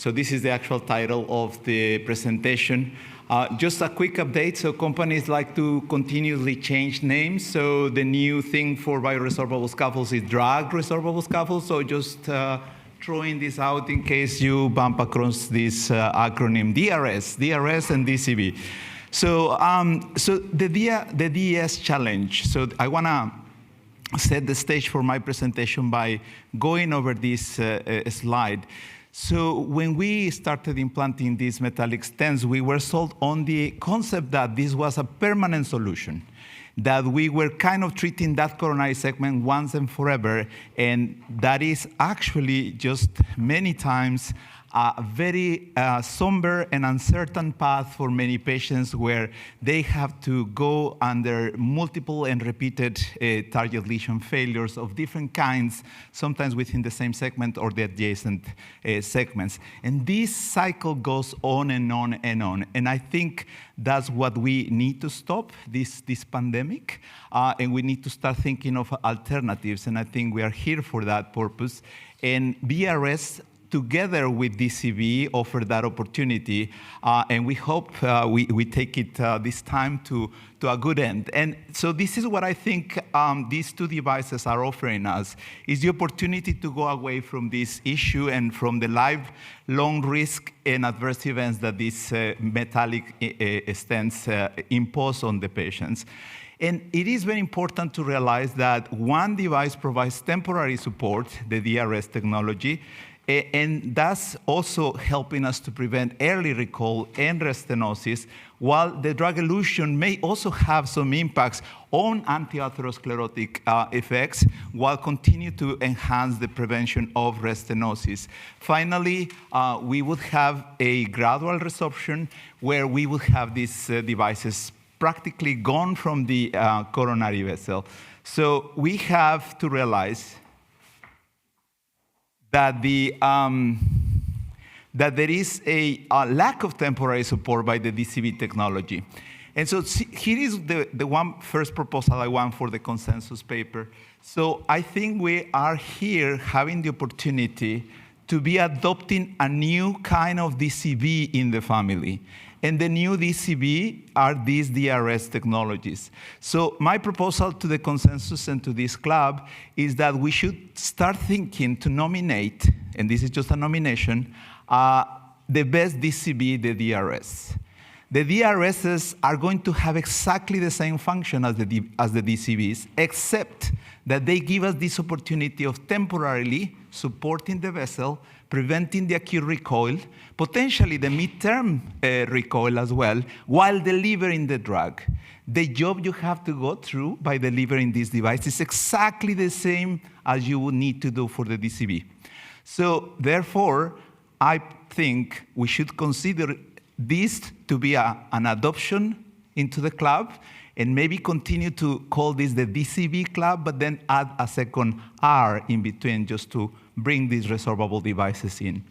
So this is the actual title of the presentation. Just a quick update. So companies like to continuously change names. So the new thing for bioresorbable scaffolds is drug resorbable scaffolds. So just throwing this out in case you bump across this acronym DRS and DCB. So, the DES challenge. So I want to set the stage for my presentation by going over this slide. So when we started implanting these metallic stents, we were sold on the concept that this was a permanent solution, that we were kind of treating that coronary segment once and forever, and that is actually just many times a very somber and uncertain path for many patients where they have to go under multiple and repeated target lesion failures of different kinds, sometimes within the same segment or the adjacent segments. And this cycle goes on and on and on. And I think that's what we need to stop, this pandemic, and we need to start thinking of alternatives. And I think we are here for that purpose. And BRS, together with DCB, offer that opportunity, and we hope we take it this time to a good end. And so this is what I think these two devices are offering us, is the opportunity to go away from this issue and from the lifelong risk and adverse events that these metallic stents impose on the patients. And it is very important to realize that one device provides temporary support, the DRS technology, and that's also helping us to prevent early recall and restenosis, while the drug elution may also have some impacts on anti-atherosclerotic effects, while continue to enhance the prevention of restenosis. Finally, we would have a gradual resorption where we would have these devices practically gone from the coronary vessel. So we have to realize that that there is a lack of temporary support by the DCB technology. And so here is the one first proposal I want for the consensus paper. So I think we are here having the opportunity to be adopting a new kind of DCB in the family. And the new DCB are these DRS technologies. So my proposal to the consensus and to this club is that we should start thinking to nominate, and this is just a nomination, the best DCB, the DRS. The DRSs are going to have exactly the same function as the DCBs, except that they give us this opportunity of temporarily supporting the vessel, preventing the acute recoil, potentially the midterm recoil as well, while delivering the drug. The job you have to go through by delivering this device is exactly the same as you would need to do for the DCB. So therefore, I think we should consider this to be an adoption into the club, and maybe continue to call this the DCB club, but then add a second R in between just to bring these resorbable devices in.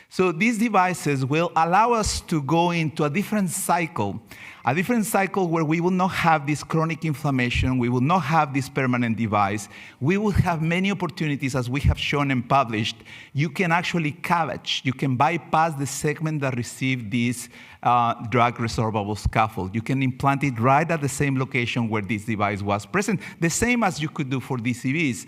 So these devices will allow us to go into a different cycle where we will not have this chronic inflammation, we will not have this permanent device. We will have many opportunities, as we have shown and published. You can actually cabbage, you can bypass the segment that received this drug resorbable scaffold. You can implant it right at the same location where this device was present, the same as you could do for DCBs.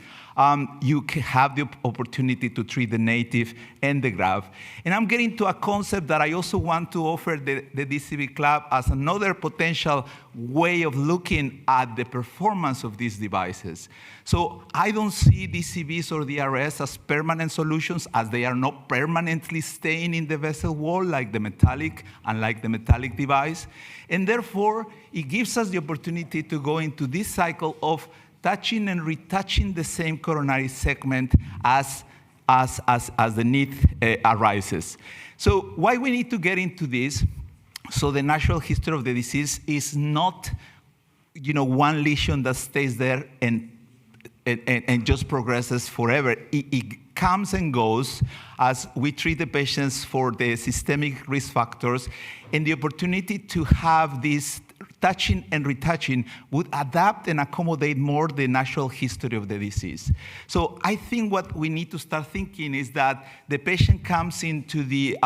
You have the opportunity to treat the native and the graft. And I'm getting to a concept that I also want to offer the DCB Club as another potential way of looking at the performance of these devices. So I don't see DCBs or DRS as permanent solutions, as they are not permanently staying in the vessel wall like the metallic device. And therefore, it gives us the opportunity to go into this cycle of touching and retouching the same coronary segment as the need arises. So why we need to get into this? So the natural history of the disease is not, one lesion that stays there and just progresses forever. It comes and goes as we treat the patients for the systemic risk factors, and the opportunity to have this touching and retouching would adapt and accommodate more the natural history of the disease. So I think what we need to start thinking is that the patient comes into the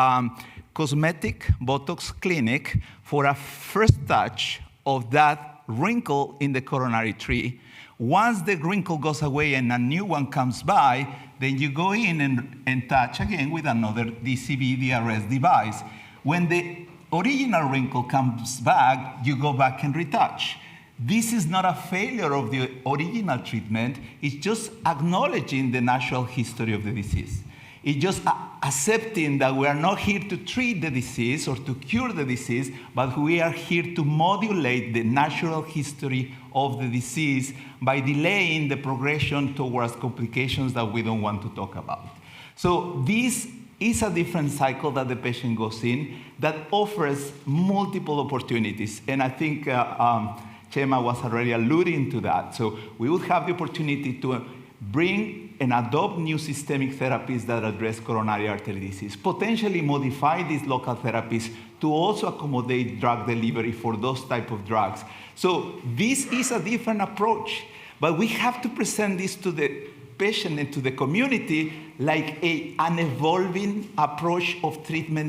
cosmetic Botox clinic for a first touch of that wrinkle in the coronary tree. Once the wrinkle goes away and a new one comes by, then you go in and touch again with another DCB DRS device. When the original wrinkle comes back, you go back and retouch. This is not a failure of the original treatment. It's just acknowledging the natural history of the disease. It's just accepting that we are not here to treat the disease or to cure the disease, but we are here to modulate the natural history of the disease by delaying the progression towards complications that we don't want to talk about. So this is a different cycle that the patient goes in that offers multiple opportunities. And I think Chema was already alluding to that. So we would have the opportunity to bring and adopt new systemic therapies that address coronary artery disease, potentially modify these local therapies to also accommodate drug delivery for those type of drugs. So this is a different approach, but we have to present this to the patient and to the community like an evolving approach of treatment